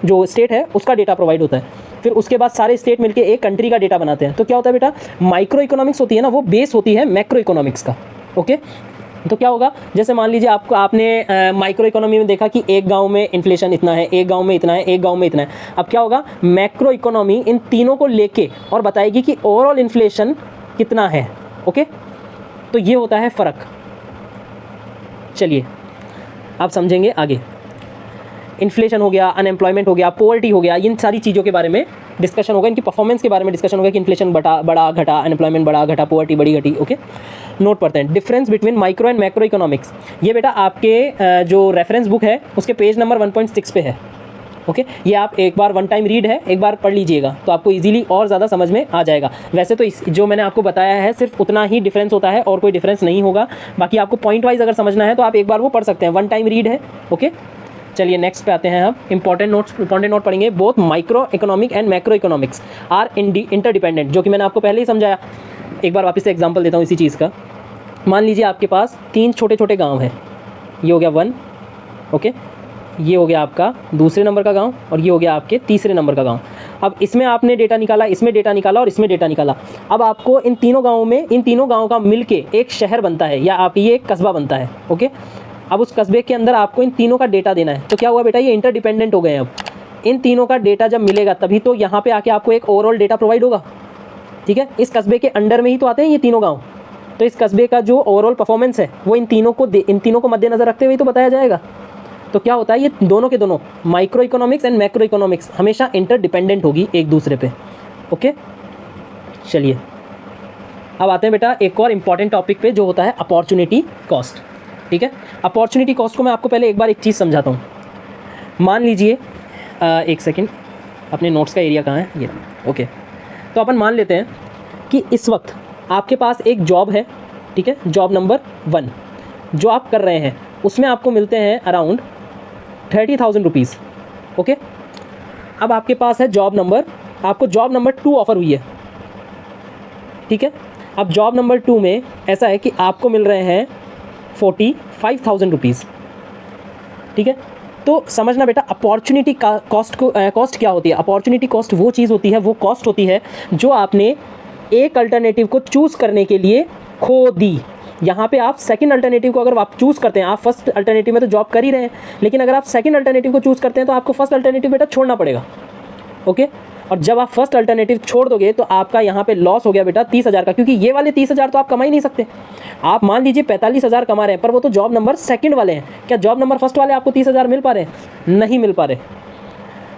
जो स्टेट है उसका डेटा प्रोवाइड होता है। फिर उसके बाद सारे स्टेट मिलके एक कंट्री का डेटा बनाते हैं। तो क्या होता है बेटा, माइक्रो इकोनॉमिक्स होती है ना, वो बेस होती है मैक्रो इकोनॉमिक्स का। ओके, तो क्या होगा, जैसे मान लीजिए आपने माइक्रो इकोनॉमी में देखा कि एक गांव में इन्फ्लेशन इतना है, एक गांव में इतना है, एक गांव में इतना है। अब क्या होगा, मैक्रो इकोनॉमी इन तीनों को लेके और बताएगी कि ओवरऑल इन्फ्लेशन कितना है। ओके, तो ये होता है फ़र्क। चलिए आप समझेंगे आगे। इन्फ्लेशन हो गया, अनएम्प्लॉयमेंट हो गया, पॉवर्टी हो गया, इन सारी चीज़ों के बारे में डिस्कशन होगा, इनकी परफॉर्मेंस के बारे में डिस्कशन होगा कि इन्फ्लेशन बढ़ा घटा, अनएम्प्लॉयमेंट बढ़ा घटा, पॉवर्टी बढ़ी घटी। ओके, नोट पढ़ते हैं, difference between micro and macro economics. ये बेटा आपके जो रेफरेंस बुक है उसके पेज नंबर 1.6 पे है। ओके, ये आप एक बार वन टाइम रीड है, एक बार पढ़ लीजिएगा तो आपको इजीली और ज़्यादा समझ में आ जाएगा। वैसे तो जो मैंने आपको बताया है सिर्फ उतना ही डिफरेंस होता है और कोई डिफरेंस नहीं होगा। बाकी आपको पॉइंट वाइज अगर समझना है तो आप एक बार वो पढ़ सकते हैं, वन टाइम रीड है। ओके, चलिए नेक्स्ट पे आते हैं हम। इंपॉर्टेंट नोट पढ़ेंगे। Both micro economic and macro economics are interdependent, जो कि मैंने आपको पहले ही समझाया। एक बार वापस से एग्जांपल देता हूँ इसी चीज़ का। मान लीजिए आपके पास 3 छोटे छोटे गांव हैं, ये हो गया 1, ओके, ये हो गया आपका दूसरे नंबर का गांव और ये हो गया आपके तीसरे नंबर का गांव। अब इसमें आपने डेटा निकाला, इसमें डेटा निकाला और इसमें डेटा निकाला। अब आपको इन तीनों गाँवों में, इन तीनों गाँव का मिलके एक शहर बनता है या आप ये एक कस्बा बनता है, ओके। अब उस कस्बे के अंदर आपको इन तीनों का डेटा देना है। तो क्या हुआ बेटा, ये इंटरडिपेंडेंट हो गए हैं। अब इन तीनों का डेटा जब मिलेगा तभी तो यहाँ पे आके आपको एक ओवरऑल डेटा प्रोवाइड होगा, ठीक है। इस कस्बे के अंडर में ही तो आते हैं ये तीनों गाँव, तो इस कस्बे का जो ओवरऑल परफॉर्मेंस है वो इन तीनों को मद्देनजर रखते हुए तो बताया जाएगा। तो क्या होता है, ये दोनों के दोनों micro economics and macro economics हमेशा इंटरडिपेंडेंट होगी एक दूसरे पे, ओके। चलिए अब आते हैं बेटा एक और इम्पॉर्टेंट टॉपिक पे जो होता है अपॉर्चुनिटी कॉस्ट, ठीक है। अपॉर्चुनिटी कॉस्ट को मैं आपको पहले एक बार एक चीज़ समझाता हूँ। मान लीजिए एक सेकेंड, अपने नोट्स का एरिया कहाँ है, ये, ओके। तो अपन मान लेते हैं कि इस वक्त आपके पास एक जॉब है, ठीक है, जॉब नंबर 1 जो आप कर रहे हैं, उसमें आपको मिलते हैं अराउंड 30,000 रुपीज़, ओके। अब आपके पास है आपको जॉब नंबर 2 ऑफर हुई है, ठीक है। अब जॉब नंबर 2 में ऐसा है कि आपको मिल रहे हैं 45,000 रुपीज़, ठीक है। तो समझना बेटा अपॉर्चुनिटी का कॉस्ट क्या होती है। अपॉर्चुनिटी कॉस्ट वो चीज़ होती है, वो कॉस्ट होती है जो आपने एक अल्टरनेटिव को चूज़ करने के लिए खो दी। यहाँ पे आप सेकंड अल्टरनेटिव को अगर आप चूज़ करते हैं, आप फर्स्ट अल्टरनेटिव में तो जॉब कर ही रहे हैं, लेकिन अगर आप सेकंड अल्टरनेटिव को चूज़ करते हैं तो आपको फर्स्ट अल्टरनेटिव बेटा छोड़ना पड़ेगा, ओके। और जब आप फर्स्ट अल्टरनेटिव छोड़ दोगे तो आपका यहाँ पे लॉस हो गया बेटा 30,000 का, क्योंकि ये वाले 30,000 तो आप कमा ही नहीं सकते। आप मान लीजिए 45,000 कमा रहे हैं, पर वो तो जॉब नंबर सेकंड वाले हैं। क्या जॉब नंबर फर्स्ट वाले आपको 30,000 मिल पा रहे हैं? नहीं मिल पा रहे,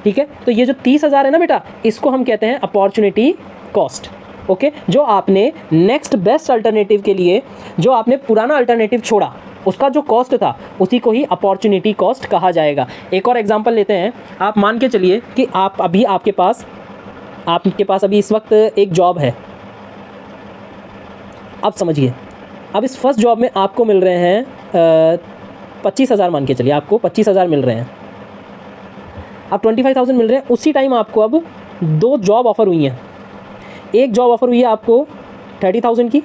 ठीक है। तो ये जो 30,000 है ना बेटा, इसको हम कहते हैं अपॉर्चुनिटी कॉस्ट, ओके। जो आपने नेक्स्ट बेस्ट अल्टरनेटिव के लिए, जो आपने पुराना अल्टरनेटिव छोड़ा, उसका जो कॉस्ट था उसी को ही अपॉर्चुनिटी कॉस्ट कहा जाएगा। एक और एग्जांपल लेते हैं। आप मान के चलिए कि आपके पास अभी इस वक्त एक जॉब है। अब समझिए, अब इस फर्स्ट जॉब में आपको मिल रहे हैं 25,000, मान के चलिए आपको 25,000 मिल रहे हैं। अब 25,000 मिल रहे हैं। उसी टाइम आपको अब 2 जॉब ऑफ़र हुई हैं। एक जॉब ऑफ़र हुई है आपको 30,000 की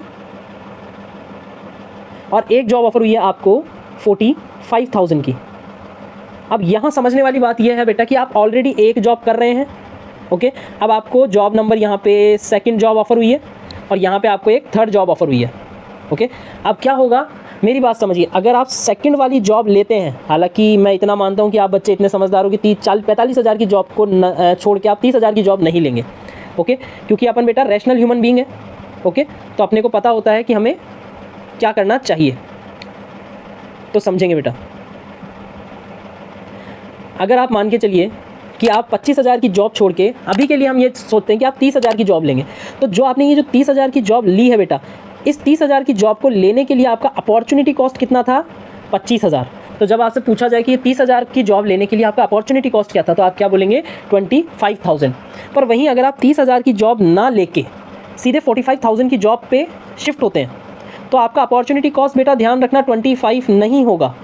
और एक जॉब ऑफ़र हुई है आपको 45,000 की। अब यहाँ समझने वाली बात यह है बेटा कि आप ऑलरेडी एक जॉब कर रहे हैं, ओके। अब आपको जॉब नंबर यहाँ पे सेकंड जॉब ऑफ़र हुई है और यहाँ पे आपको एक थर्ड जॉब ऑफ़र हुई है, ओके। अब क्या होगा, मेरी बात समझिए, अगर आप सेकंड वाली जॉब लेते हैं, हालांकि मैं इतना मानता हूँ कि आप बच्चे इतने समझदार हो कि 45,000 की जॉब को छोड़ के आप 30,000 की जॉब नहीं लेंगे, ओके। क्योंकि अपन बेटा रैशनल ह्यूमन बीइंग है, ओके। तो अपने को पता होता है कि हमें क्या करना चाहिए, तो समझेंगे बेटा। अगर आप मान के चलिए कि आप 25,000 की जॉब छोड़ के, अभी के लिए हम ये सोचते हैं कि आप 30,000 की जॉब लेंगे, तो जो आपने ये जो 30,000 की जॉब ली है बेटा, इस 30,000 की जॉब को लेने के लिए आपका अपॉर्चुनिटी कॉस्ट कितना था? 25,000। तो जब आपसे पूछा जाए कि 30,000 की जॉब लेने के लिए आपका अपॉर्चुनिटी कॉस्ट क्या था, तो आप क्या बोलेंगे? 25,000। पर वहीं अगर आप 30,000 की जॉब ना लेके सीधे 45,000 की जॉब पे शिफ्ट होते हैं, तो आपका अपॉर्चुनिटी कॉस्ट बेटा ध्यान रखना 25 नहीं होगा,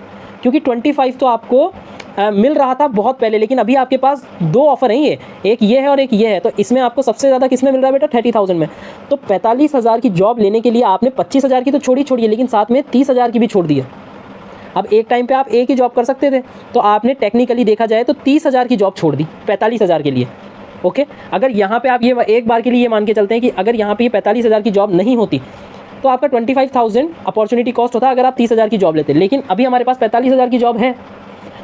क्योंकि 25 तो आपको मिल रहा था बहुत पहले, लेकिन अभी आपके पास 2 ऑफ़र हैं, एक ये है और एक ये है। तो इसमें आपको सबसे ज़्यादा किस में मिल रहा है बेटा? 30,000 में। तो 45,000 की जॉब लेने के लिए आपने 25,000 की तो छोड़िए, लेकिन साथ में 30,000 की भी छोड़ दी है। अब एक टाइम पे आप एक ही जॉब कर सकते थे, तो आपने टेक्निकली देखा जाए तो 30,000 की जॉब छोड़ दी 45,000 के लिए, ओके। अगर यहाँ पे आप ये एक बार के लिए ये मान के चलते हैं कि अगर यहाँ पे ये 45,000 की जॉब नहीं होती तो आपका 25,000 अपॉर्चुनिटी कॉस्ट होता अगर आप 30,000 की जॉब लेते। लेकिन अभी हमारे पास 45,000 की जॉब है,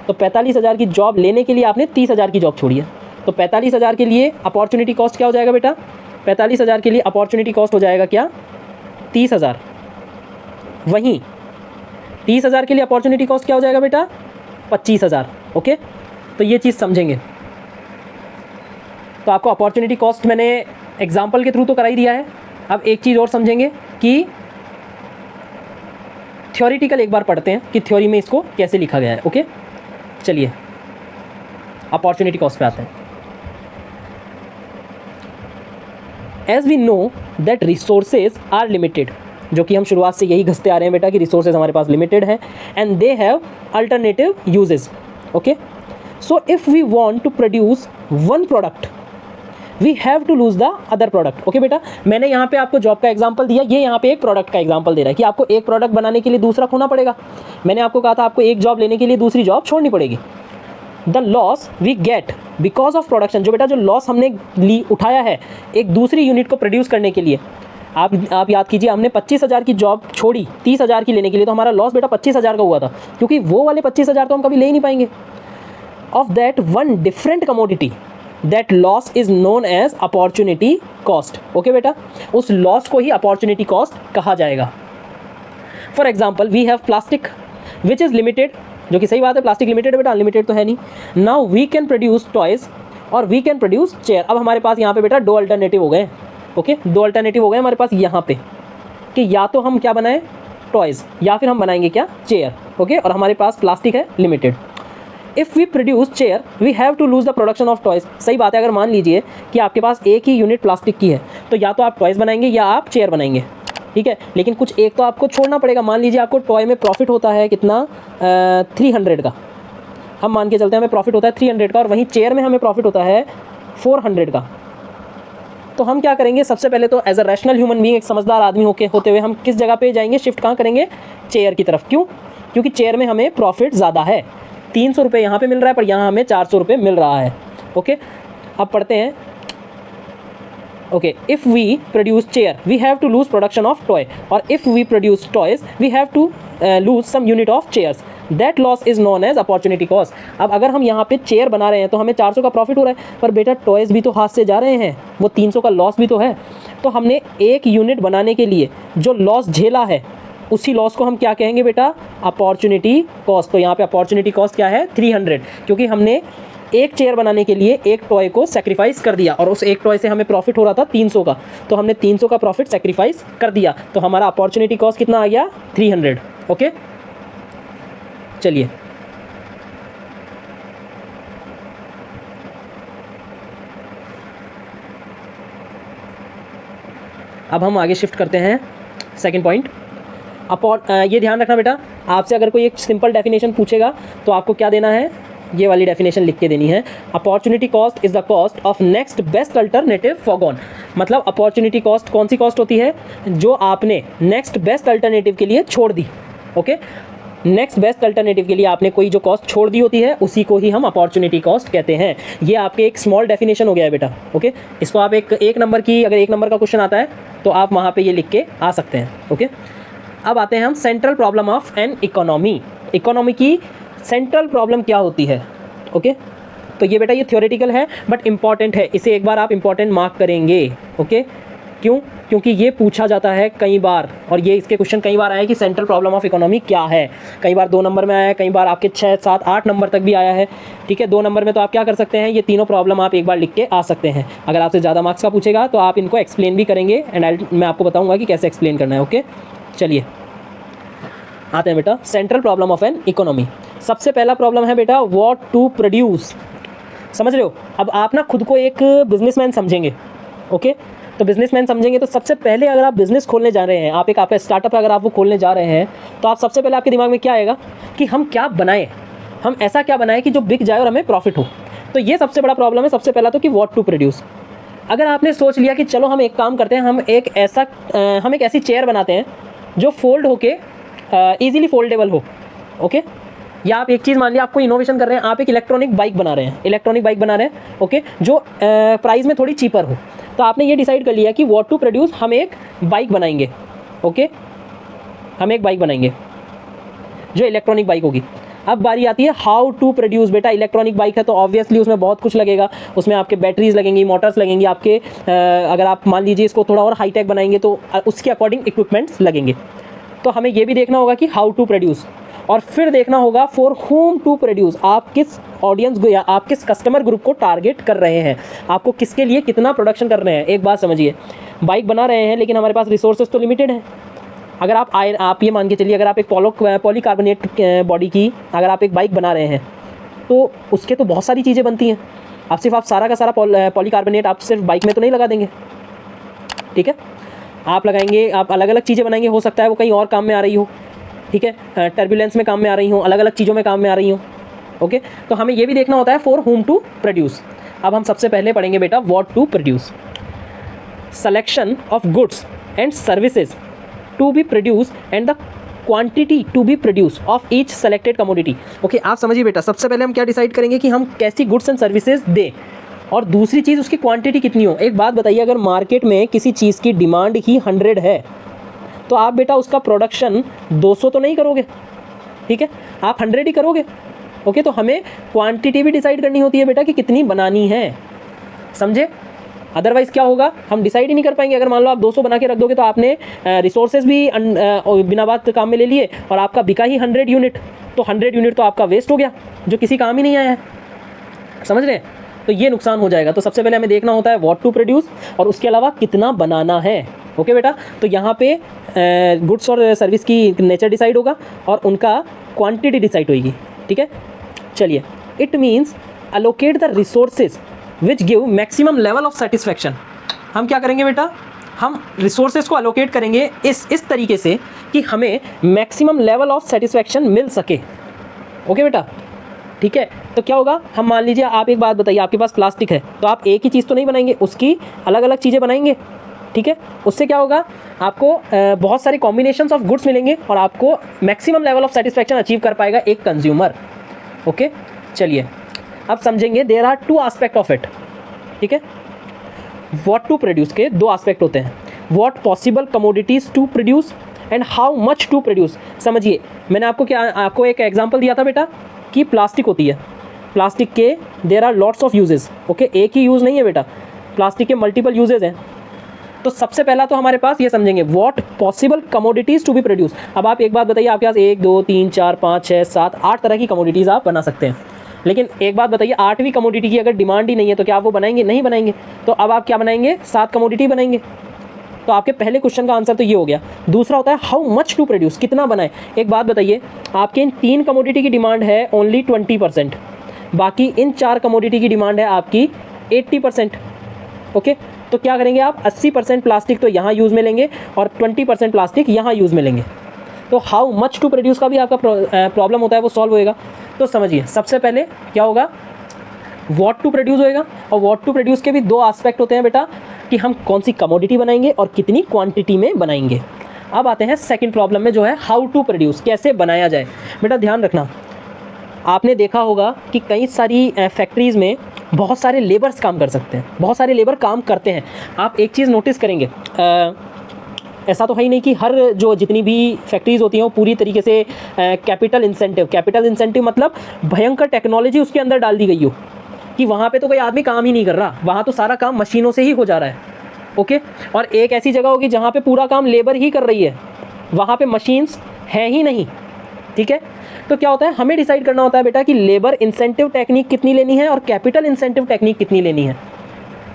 तो 45,000 की जॉब लेने के लिए आपने 30,000 की जॉब छोड़ी है। तो 45,000 के लिए अपॉर्चुनिटी कॉस्ट क्या हो जाएगा बेटा? 45,000 के लिए अपॉर्चुनिटी कॉस्ट हो जाएगा क्या? 30,000। वहीं 30,000 के लिए अपॉर्चुनिटी कॉस्ट क्या हो जाएगा बेटा? 25,000, ओके। तो ये चीज़ समझेंगे। तो आपको अपॉर्चुनिटी कॉस्ट मैंने एग्जाम्पल के थ्रू तो करा ही दिया है। अब एक चीज़ और समझेंगे कि थ्योरेटिकल एक बार पढ़ते हैं कि थ्योरी में इसको कैसे लिखा गया है, ओके। चलिए अपॉर्चुनिटी कॉस्ट पे आते हैं। As we know that resources are limited, जो कि हम शुरुआत से यही घसते आ रहे हैं बेटा कि रिसोर्सेज हमारे पास लिमिटेड है, and they have alternative uses, okay. So if we want to produce one product we have to lose the other product. Okay बेटा, मैंने यहाँ पे आपको जॉब का एग्जांपल दिया, ये यहाँ पे एक प्रोडक्ट का एग्जांपल दे रहा है कि आपको एक प्रोडक्ट बनाने के लिए दूसरा खोना पड़ेगा। मैंने आपको कहा था आपको एक जॉब लेने के लिए दूसरी जॉब छोड़नी पड़ेगी। The loss we get because of production, जो बेटा जो लॉस हमने उठाया है एक दूसरी यूनिट को प्रोड्यूस करने के लिए, आप याद कीजिए, हमने 25,000 की जॉब छोड़ी 30,000 की लेने के लिए, तो हमारा लॉस बेटा 25,000 का हुआ था, क्योंकि वो वाले 25,000 तो हम कभी ले ही नहीं पाएंगे। Of that one different commodity that loss is known as opportunity cost. Okay बेटा, उस लॉस को ही अपॉर्चुनिटी कॉस्ट कहा जाएगा। For example we have plastic which is limited, जो कि सही बात है, प्लास्टिक लिमिटेड है बेटा, अनलिमिटेड तो है नहीं। Now we can produce toys और वी कैन प्रोड्यूस चेयर। अब हमारे पास यहाँ पे बेटा दो अल्टरनेटिव हो गए। ओके, दो अल्टरनेटिव हो गए हमारे पास यहाँ पे कि या तो हम क्या बनाएं टॉयज़, या फिर हम बनाएंगे क्या चेयर। ओके, और हमारे पास प्लास्टिक है limited. If we produce chair we have to lose the production of toys. सही बात है, अगर मान लीजिए कि आपके पास एक ही यूनिट प्लास्टिक की है तो या तो आप टॉयज़ बनाएंगे या आप चेयर बनाएंगे, ठीक है, लेकिन कुछ एक तो आपको छोड़ना पड़ेगा। मान लीजिए आपको टॉय में प्रॉफिट होता है कितना, 300 का, हम मान के चलते हैं हमें प्रॉफिट होता है 300 का, और वहीं चेयर में हमें प्रॉफिट होता है 400 का। तो हम क्या करेंगे, सबसे पहले तो as a rational human being, एक समझदार आदमी होते हुए हम किस जगह पे जाएंगे, शिफ्ट कहाँ करेंगे, चेयर की तरफ। क्यों? क्योंकि चेयर में हमें प्रॉफिट ज़्यादा है, 300 रुपये यहाँ पर मिल रहा है, पर यहाँ हमें 400 रुपये मिल रहा है। ओके, अब पढ़ते हैं। Okay, if we produce chair, we have to lose production of toy, or if we produce toys, we have to lose some unit of chairs. That loss is known as opportunity cost. अब अगर हम यहाँ पे chair बना रहे हैं तो हमें 400 का प्रॉफिट हो रहा है, पर बेटा टॉयज़ भी तो हाथ से जा रहे हैं, वो 300 का लॉस भी तो है। तो हमने एक यूनिट बनाने के लिए जो लॉस झेला है उसी लॉस को हम क्या कहेंगे बेटा, अपॉर्चुनिटी कॉस्ट। तो यहाँ पे अपॉर्चुनिटी कॉस्ट क्या है, 300, क्योंकि हमने एक चेयर बनाने के लिए एक टॉय को सेक्रीफाइस कर दिया, और उस एक टॉय से हमें प्रॉफिट हो रहा था 300 का, तो हमने 300 का प्रॉफिट सेक्रीफाइस कर दिया, तो हमारा अपॉर्चुनिटी कॉस्ट कितना आ गया, 300। ओके, चलिए अब हम आगे शिफ्ट करते हैं सेकंड पॉइंट। ये ध्यान रखना बेटा, आपसे अगर कोई एक सिंपल डेफिनेशन पूछेगा तो आपको क्या देना है, ये वाली डेफिनेशन लिख के देनी है। Opportunity cost is the cost of next best alternative foregone. मतलब अपॉर्चुनिटी कॉस्ट कौन सी कॉस्ट होती है, जो आपने नेक्स्ट बेस्ट अल्टरनेटिव के लिए छोड़ दी। ओके, नेक्स्ट बेस्ट अल्टरनेटिव के लिए आपने कोई जो कॉस्ट छोड़ दी होती है उसी को ही हम अपॉर्चुनिटी कॉस्ट कहते हैं। ये आपके एक स्मॉल डेफिनेशन हो गया है बेटा। ओके, इसको आप एक नंबर की, अगर 1 नंबर का क्वेश्चन आता है तो आप वहाँ पे ये लिख के आ सकते हैं। ओके, अब आते हैं हम central problem of an economy. Economy की सेंट्रल प्रॉब्लम क्या होती है। ओके, तो ये बेटा ये थ्योरेटिकल है बट इंपॉर्टेंट है, इसे एक बार आप इंपॉर्टेंट मार्क करेंगे। ओके, क्यों? क्योंकि ये पूछा जाता है कई बार, और ये इसके क्वेश्चन कई बार आए कि सेंट्रल प्रॉब्लम ऑफ इकोनॉमी क्या है। कई बार 2 नंबर में आया है, कई बार आपके 6, 7, 8 नंबर तक भी आया है। ठीक है, 2 नंबर में तो आप क्या कर सकते हैं, ये तीनों प्रॉब्लम आप एक बार लिख के आ सकते हैं। अगर आपसे ज़्यादा मार्क्स का पूछेगा तो आप इनको एक्सप्लेन भी करेंगे, एंड मैं आपको बताऊँगा कि कैसे एक्सप्लेन करना है। ओके, चलिए आते हैं बेटा central problem of an economy. सबसे पहला प्रॉब्लम है बेटा व्हाट टू प्रोड्यूस। समझ रहे हो? अब आप ना खुद को एक बिजनेसमैन समझेंगे। ओके, तो बिजनेसमैन समझेंगे तो सबसे पहले अगर आप बिजनेस खोलने जा रहे हैं, आप एक स्टार्टअप अगर आप वो खोलने जा रहे हैं, तो आप सबसे पहले आपके दिमाग में क्या आएगा कि हम क्या बनाएं, हम ऐसा क्या बनाएं कि जो बिक जाए और हमें प्रॉफिट हो। तो ये सबसे बड़ा प्रॉब्लम है सबसे पहला तो, कि व्हाट टू प्रोड्यूस। अगर आपने सोच लिया कि चलो हम एक काम करते हैं, हम एक ऐसी चेयर बनाते हैं जो फोल्ड होके ईजिली फोल्डेबल हो। ओके, या आप एक चीज़ मान लिया, आपको इनोवेशन कर रहे हैं, आप एक इलेक्ट्रॉनिक बाइक बना रहे हैं, ओके, जो प्राइस में थोड़ी चीपर हो। तो आपने ये डिसाइड कर लिया कि व्हाट टू प्रोड्यूस, हम एक बाइक बनाएंगे। ओके, हम एक बाइक बनाएंगे जो इलेक्ट्रॉनिक बाइक होगी। अब बारी आती है हाउ टू प्रोड्यूस। बेटा इलेक्ट्रॉनिक बाइक है तो ऑब्वियसली उसमें बहुत कुछ लगेगा, उसमें आपके बैटरीज लगेंगी, मोटर्स लगेंगी, आपके अगर आप मान लीजिए इसको थोड़ा और हाईटेक बनाएंगे तो उसके अकॉर्डिंग इक्विपमेंट्स लगेंगे। तो हमें ये भी देखना होगा कि हाउ टू प्रोड्यूस, और फिर देखना होगा फॉर होम टू प्रोड्यूस। आप किस ऑडियंस को या आप किस कस्टमर ग्रुप को टारगेट कर रहे हैं, आपको किसके लिए कितना प्रोडक्शन कर रहे हैं। एक बात समझिए, बाइक बना रहे हैं लेकिन हमारे पास रिसोर्सेज तो लिमिटेड हैं। अगर आप ये मान के चलिए, अगर आप एक पॉलीकार्बोनेट बॉडी की अगर आप एक बाइक बना रहे हैं तो उसके तो बहुत सारी चीज़ें बनती हैं। आप सारा का सारा पॉलीकार्बोनेट आप सिर्फ बाइक में तो नहीं लगा देंगे। ठीक है, आप लगाएंगे, आप अलग अलग चीज़ें बनाएंगे, हो सकता है वो कहीं और काम में आ रही हो। ठीक है, टर्बुलेंस में काम में आ रही हो, अलग अलग चीज़ों में काम में आ रही हो। ओके, तो हमें ये भी देखना होता है फॉर होम टू प्रोड्यूस। अब हम सबसे पहले पढ़ेंगे बेटा what to produce, selection of goods and services to be produced and the quantity to be produced of each selected commodity. Okay आप समझिए बेटा, सबसे पहले हम क्या डिसाइड करेंगे कि हम कैसी गुड्स एंड सर्विसेज दें, और दूसरी चीज़ उसकी क्वांटिटी कितनी हो। एक बात बताइए, अगर मार्केट में किसी चीज़ की डिमांड ही 100 है तो आप बेटा उसका प्रोडक्शन 200 तो नहीं करोगे, ठीक है, आप 100 ही करोगे। ओके, तो हमें क्वांटिटी भी डिसाइड करनी होती है बेटा कि कितनी बनानी है, समझे। अदरवाइज़ क्या होगा, हम डिसाइड ही नहीं कर पाएंगे। अगर मान लो आप 200 बना के रख दोगे तो आपने रिसोर्सेज भी बिना बात काम में ले लिए और आपका बिका ही 100 यूनिट, तो 100 यूनिट तो आपका वेस्ट हो गया जो किसी काम ही नहीं आया है, समझ रहे हैं। तो ये नुकसान हो जाएगा। तो सबसे पहले हमें देखना होता है व्हाट टू प्रोड्यूस और उसके अलावा कितना बनाना है। ओके बेटा, तो यहाँ पे गुड्स और सर्विस की नेचर डिसाइड होगा और उनका क्वांटिटी डिसाइड होगी, ठीक है। चलिए, it means allocate the resources which give maximum level of satisfaction. हम क्या करेंगे बेटा, हम रिसोर्सेज को अलोकेट करेंगे इस तरीके से कि हमें मैक्सिमम लेवल ऑफ सेटिस्फैक्शन मिल सके। ओके बेटा, ठीक है। तो क्या होगा, हम मान लीजिए, आप एक बात बताइए, आपके पास प्लास्टिक है तो आप एक ही चीज़ तो नहीं बनाएंगे, उसकी अलग अलग चीज़ें बनाएंगे, ठीक है। उससे क्या होगा, आपको बहुत सारे कॉम्बिनेशंस ऑफ गुड्स मिलेंगे और आपको maximum level of satisfaction achieve कर पाएगा एक कंज्यूमर। ओके, चलिए अब समझेंगे, there are 2 aspect of it, ठीक है। व्हाट टू प्रोड्यूस के 2 एस्पेक्ट होते हैं, what possible commodities to produce and how much to produce. समझिए, मैंने आपको एक एग्जांपल दिया था बेटा कि प्लास्टिक होती है, प्लास्टिक के there are lots of uses. Okay, एक ही यूज़ नहीं है बेटा, प्लास्टिक के मल्टीपल यूजेस हैं। तो सबसे पहला तो हमारे पास ये समझेंगे what possible commodities to be produce. अब आप एक बात बताइए, आपके पास 1 2 3 4 5 6 7 8 तरह की कमोडिटीज़ आप बना सकते हैं, लेकिन एक बात बताइए, 8वीं कमोडिटी की अगर डिमांड ही नहीं है तो क्या आप वो बनाएंगे? नहीं बनाएंगे। तो अब आप क्या बनाएंगे? 7 कमोडिटी बनाएंगे। तो आपके पहले क्वेश्चन का आंसर तो ये हो गया। दूसरा होता है हाउ मच टू प्रोड्यूस, कितना बनाए। एक बात बताइए, आपके इन 3 कमोडिटी की डिमांड है ओनली 20%, बाकी इन 4 कमोडिटी की डिमांड है आपकी 80%। ओके, तो क्या करेंगे आप, 80% प्लास्टिक तो यहाँ यूज़ में लेंगे और 20% प्लास्टिक यहाँ यूज़ में लेंगे। तो हाउ मच टू प्रोड्यूस का भी आपका प्रॉब्लम होता है, वो सॉल्व होएगा। तो समझिए, सबसे पहले क्या होगा, व्हाट टू प्रोड्यूस होएगा, और व्हाट टू प्रोड्यूस के भी 2 एस्पेक्ट होते हैं बेटा कि हम कौन सी कमोडिटी बनाएंगे और कितनी क्वांटिटी में बनाएंगे। अब आते हैं सेकंड प्रॉब्लम में, जो है हाउ टू प्रोड्यूस, कैसे बनाया जाए। बेटा ध्यान रखना, आपने देखा होगा कि कई सारी फैक्ट्रीज़ में बहुत सारे लेबर्स काम कर सकते हैं, बहुत सारे लेबर काम करते हैं। आप एक चीज़ नोटिस करेंगे, ऐसा तो है ही नहीं कि हर जो जितनी भी फैक्ट्रीज़ होती हैं वो पूरी तरीके से कैपिटल इंसेंटिव मतलब भयंकर टेक्नोलॉजी उसके अंदर डाल दी गई हो कि वहाँ पे तो कोई आदमी काम ही नहीं कर रहा, वहाँ तो सारा काम मशीनों से ही हो जा रहा है। ओके, और एक ऐसी जगह होगी जहाँ पे पूरा काम लेबर ही कर रही है, वहाँ पे मशीन्स हैं ही नहीं, ठीक है। तो क्या होता है, हमें डिसाइड करना होता है बेटा कि लेबर इंसेंटिव टेक्निक कितनी लेनी है और कैपिटल इंसेंटिव टेक्निक कितनी लेनी है,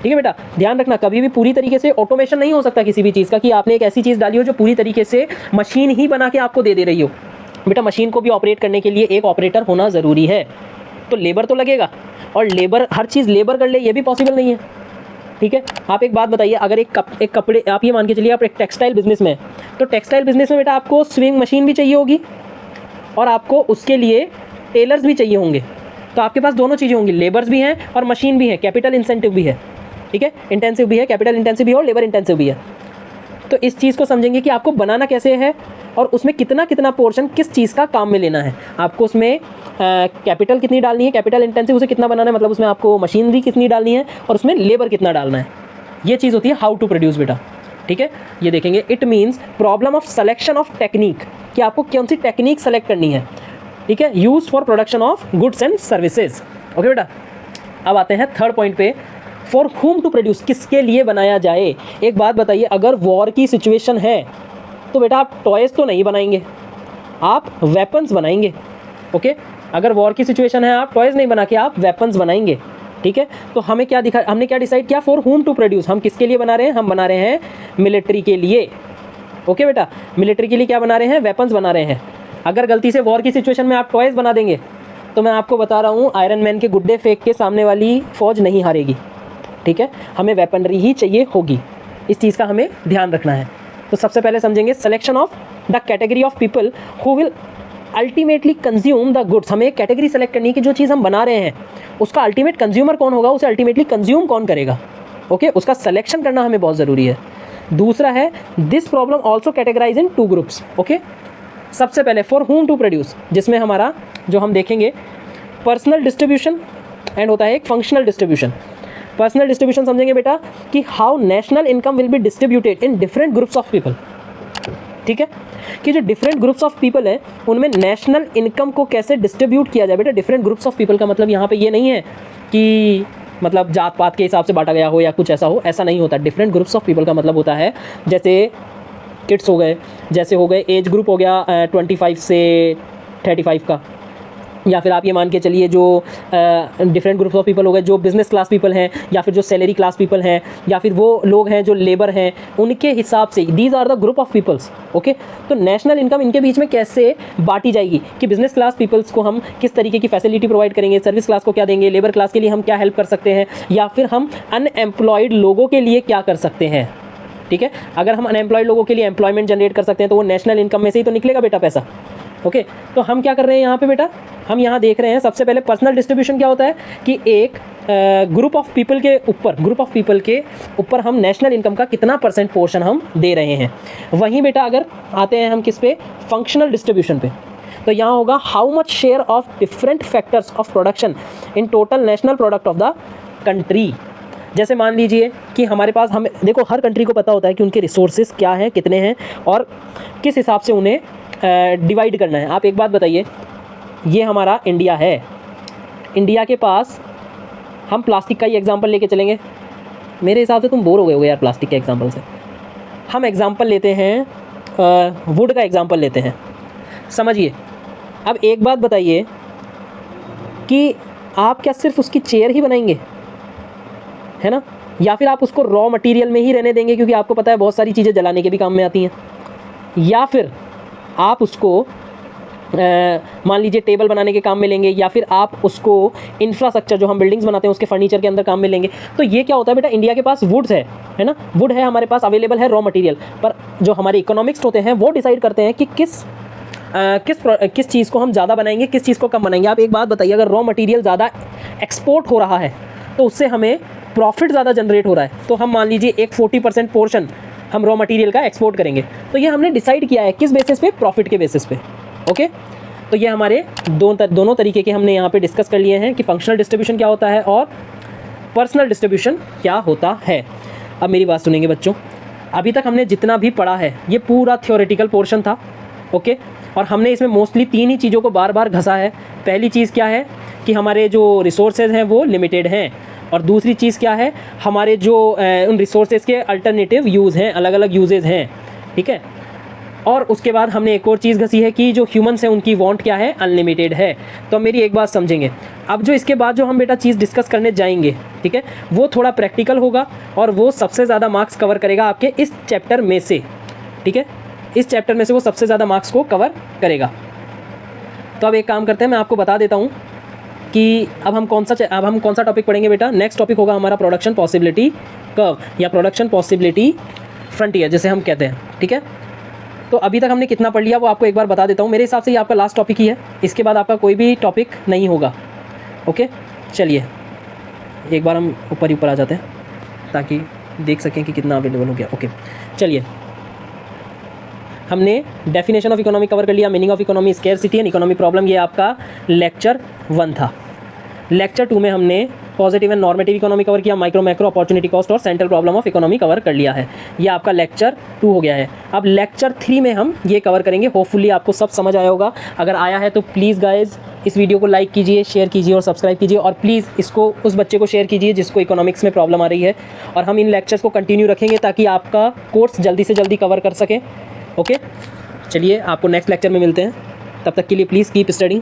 ठीक है बेटा। ध्यान रखना, कभी भी पूरी तरीके से ऑटोमेशन नहीं हो सकता किसी भी चीज़ का कि आपने एक ऐसी चीज़ डाली हो जो पूरी तरीके से मशीन ही बना के आपको दे रही हो। बेटा मशीन को भी ऑपरेट करने के लिए एक ऑपरेटर होना ज़रूरी है, तो लेबर तो लगेगा, और लेबर हर चीज़ लेबर कर ले ये भी पॉसिबल नहीं है, ठीक है। आप एक बात बताइए, अगर एक कपड़े, आप ये मान के चलिए आप एक टेक्सटाइल बिजनेस में, तो टेक्सटाइल बिजनेस में बेटा आपको स्विंग मशीन भी चाहिए होगी और आपको उसके लिए टेलर्स भी चाहिए होंगे। तो आपके पास दोनों चीज़ें होंगी, लेबर्स भी हैं और मशीन भी है, कैपिटल इंसेंटिव भी है, ठीक है। इंटेंसिव भी है, कैपिटल इंटेंसिव भी है और लेबर इंटेंसिव भी है। तो इस चीज़ को समझेंगे कि आपको बनाना कैसे है और उसमें कितना कितना पोर्शन किस चीज़ का काम में लेना है। आपको उसमें कैपिटल कितनी डालनी है, कैपिटल इंटेंसिव उसे कितना बनाना है, मतलब उसमें आपको मशीनरी कितनी डालनी है और उसमें लेबर कितना डालना है। ये चीज़ होती है हाउ टू प्रोड्यूस बेटा, ठीक है। ये देखेंगे, it means problem of selection of technique, कि आपको कौन सी टेक्निक सेलेक्ट करनी है, ठीक है, use for production of goods and services. Okay बेटा, अब आते हैं थर्ड पॉइंट पे, फॉर हुम टू प्रोड्यूस, किसके लिए बनाया जाए। एक बात बताइए, अगर वॉर की सिचुएशन है तो बेटा आप टॉयज़ तो नहीं बनाएंगे, आप वेपन्स बनाएंगे। ओके, अगर वॉर की सिचुएशन है आप टॉयज़ नहीं बना के आप वेपन्स बनाएंगे, ठीक है। तो हमने क्या डिसाइड किया, फॉर हुम टू प्रोड्यूस, हम किसके लिए बना रहे हैं, हम बना रहे हैं मिलिट्री के लिए। ओके बेटा, मिलिट्री के लिए क्या बना रहे हैं, वेपन्स बना रहे हैं। अगर गलती से वॉर की सिचुएशन में आप टॉयज़ बना देंगे तो मैं आपको बता रहा हूँ, आयरन मैन के गुड्डे फेंक के सामने वाली फ़ौज नहीं हारेगी, ठीक है। हमें वेपनरी ही चाहिए होगी, इस चीज़ का हमें ध्यान रखना है। तो सबसे पहले समझेंगे selection of the category of people who will ultimately consume the goods, हमें एक कैटेगरी सेलेक्ट करनी है कि जो चीज़ हम बना रहे हैं उसका अल्टीमेट कंज्यूमर कौन होगा, उसे अल्टीमेटली कंज्यूम कौन करेगा। ओके, उसका सिलेक्शन करना हमें बहुत ज़रूरी है। दूसरा है this problem also categorise in 2 groups. Okay, सबसे पहले फॉर हुम टू प्रोड्यूस, जिसमें हमारा जो हम देखेंगे पर्सनल डिस्ट्रीब्यूशन एंड होता है एक फंक्शनल डिस्ट्रीब्यूशन। पर्सनल डिस्ट्रीब्यूशन समझेंगे बेटा कि how national income will be distributed in different groups of people. ठीक है, कि जो डिफरेंट ग्रुप्स ऑफ पीपल है उनमें नेशनल इनकम को कैसे डिस्ट्रीब्यूट किया जाए। बेटा डिफरेंट ग्रुप्स ऑफ पीपल का मतलब यहाँ पे ये नहीं है कि मतलब जात पात के हिसाब से बांटा गया हो या कुछ ऐसा हो, ऐसा नहीं होता। डिफरेंट ग्रुप्स ऑफ पीपल का मतलब होता है जैसे किड्स हो गए, जैसे हो गए एज ग्रुप हो गया 25 से 35 का, या फिर आप ये मान के चलिए जो डिफरेंट ग्रुप्स ऑफ पीपल हो गए जो बिजनेस क्लास पीपल हैं, या फिर जो सैलरी क्लास पीपल हैं, या फिर वो लोग हैं जो लेबर हैं, उनके हिसाब से these are the group of peoples. Okay, तो नेशनल इनकम इनके बीच में कैसे बांटी जाएगी कि बिजनेस क्लास पीपल्स को हम किस तरीके की फैसिलिटी प्रोवाइड करेंगे, सर्विस क्लास को क्या देंगे, लेबर क्लास के लिए हम क्या हेल्प कर सकते हैं, या फिर हम अनएम्प्लॉयड लोगों के लिए क्या कर सकते हैं। ठीक है, अगर हम अनएम्प्लॉयड लोगों के लिए एम्प्लॉयमेंट जनरेट कर सकते हैं तो वो नेशनल इनकम में से ही तो निकलेगा बेटा पैसा। ओके, तो हम क्या कर रहे हैं यहाँ पे बेटा, हम यहाँ देख रहे हैं सबसे पहले पर्सनल डिस्ट्रीब्यूशन क्या होता है कि एक ग्रुप ऑफ पीपल के ऊपर हम नेशनल इनकम का कितना % पोर्शन हम दे रहे हैं। वहीं बेटा अगर आते हैं हम किस पे, फंक्शनल डिस्ट्रीब्यूशन पे, तो यहाँ होगा how much share of different factors of production in total national product of the country. जैसे मान लीजिए कि हमारे पास, हम देखो हर कंट्री को पता होता है कि उनके रिसोर्सेज क्या हैं, कितने हैं और किस हिसाब से उन्हें डिवाइड करना है। आप एक बात बताइए, ये हमारा इंडिया है, इंडिया के पास हम प्लास्टिक का ही एग्जांपल लेके चलेंगे। मेरे हिसाब से तुम बोर हो गए होगे यार प्लास्टिक के एग्जांपल से। हम एग्जांपल लेते हैं वुड का एग्जांपल लेते हैं। समझिए, अब एक बात बताइए कि आप क्या सिर्फ उसकी चेयर ही बनाएंगे, है ना, या फिर आप उसको रॉ मटेरियल में ही रहने देंगे क्योंकि आपको पता है बहुत सारी चीज़ें जलाने के भी काम में आती हैं, या फिर आप उसको मान लीजिए टेबल बनाने के काम में लेंगे, या फिर आप उसको इंफ्रास्ट्रक्चर जो हम बिल्डिंग्स बनाते हैं उसके फर्नीचर के अंदर काम में लेंगे। तो ये क्या होता है बेटा, इंडिया के पास वुड्स है ना, वुड है हमारे पास, अवेलेबल है रॉ मटेरियल, पर जो हमारे इकोनॉमिक्स होते हैं वो डिसाइड करते हैं कि किस चीज़ को हम ज़्यादा बनाएंगे, किस चीज़ को कम बनाएंगे। आप एक बात बताइए, अगर रॉ मटेरियल ज़्यादा एक्सपोर्ट हो रहा है तो उससे हमें प्रॉफिट ज़्यादा जनरेट हो रहा है, तो हम मान लीजिए एक 40% पोर्शन हम रॉ मटेरियल का एक्सपोर्ट करेंगे। तो ये हमने डिसाइड किया है किस बेसिस पे, प्रॉफिट के बेसिस पे। ओके, तो ये हमारे दोनों तरीके के हमने यहाँ पे डिस्कस कर लिए हैं कि फंक्शनल डिस्ट्रीब्यूशन क्या होता है और पर्सनल डिस्ट्रीब्यूशन क्या होता है। अब मेरी बात सुनेंगे बच्चों, अभी तक हमने जितना भी पढ़ा है ये पूरा थ्योरेटिकल पोर्शन था। ओके, और हमने इसमें मोस्टली 3 ही चीज़ों को बार बार घसा है। पहली चीज़ क्या है कि हमारे जो रिसोर्सेज हैं वो लिमिटेड हैं, और दूसरी चीज़ क्या है, हमारे जो उन रिसोर्सेज के अल्टरनेटिव यूज़ हैं, अलग अलग यूजेज़ हैं। ठीक है, और उसके बाद हमने एक और चीज़ घसी है कि जो ह्यूमंस हैं उनकी वांट क्या है, अनलिमिटेड है। तो मेरी एक बात समझेंगे, अब जो इसके बाद जो हम बेटा चीज़ डिस्कस करने जाएंगे, ठीक है, वो थोड़ा प्रैक्टिकल होगा और वो सबसे ज़्यादा मार्क्स कवर करेगा आपके इस चैप्टर में से। ठीक है, इस चैप्टर में से वो सबसे ज़्यादा मार्क्स को कवर करेगा। तो अब एक काम करते हैं, मैं आपको बता देता हूँ कि अब हम कौन सा टॉपिक पढ़ेंगे बेटा। नेक्स्ट टॉपिक होगा हमारा प्रोडक्शन पॉसिबिलिटी कर्व या प्रोडक्शन पॉसिबिलिटी फ्रंटियर जिसे हम कहते हैं। ठीक है, तो अभी तक हमने कितना पढ़ लिया वो आपको एक बार बता देता हूँ। मेरे हिसाब से ये आपका लास्ट टॉपिक ही है, इसके बाद आपका कोई भी टॉपिक नहीं होगा। ओके, चलिए एक बार हम ऊपर आ जाते हैं ताकि देख सकें कि कितना अवेलेबल हो गया। ओके, चलिए, हमने डेफिनेशन ऑफ इकोनॉमी कवर कर लिया, meaning of economy, scarcity and economy problem, ये आपका लेक्चर 1 था। लेक्चर 2 में हमने positive and normative economy cover किया, माइक्रो मैक्रो अपॉर्चुनिटी कॉस्ट और central problem of economy cover कर लिया है। ये आपका लेक्चर 2 हो गया है। अब लेक्चर 3 में हम ये कवर करेंगे। होपफुली आपको सब समझ आया होगा। अगर आया है तो प्लीज़ गाइज इस वीडियो को लाइक कीजिए, शेयर कीजिए और सब्सक्राइब कीजिए, और प्लीज़ इसको उस बच्चे को शेयर कीजिए जिसको इकोनॉमिक्स में प्रॉब्लम आ रही है। और हम इन लेक्चर्स को कंटिन्यू रखेंगे ताकि आपका कोर्स जल्दी से जल्दी कवर कर सकें। ओके, चलिए आपको नेक्स्ट लेक्चर में मिलते हैं। तब तक के लिए प्लीज़ कीप स्टडिंग।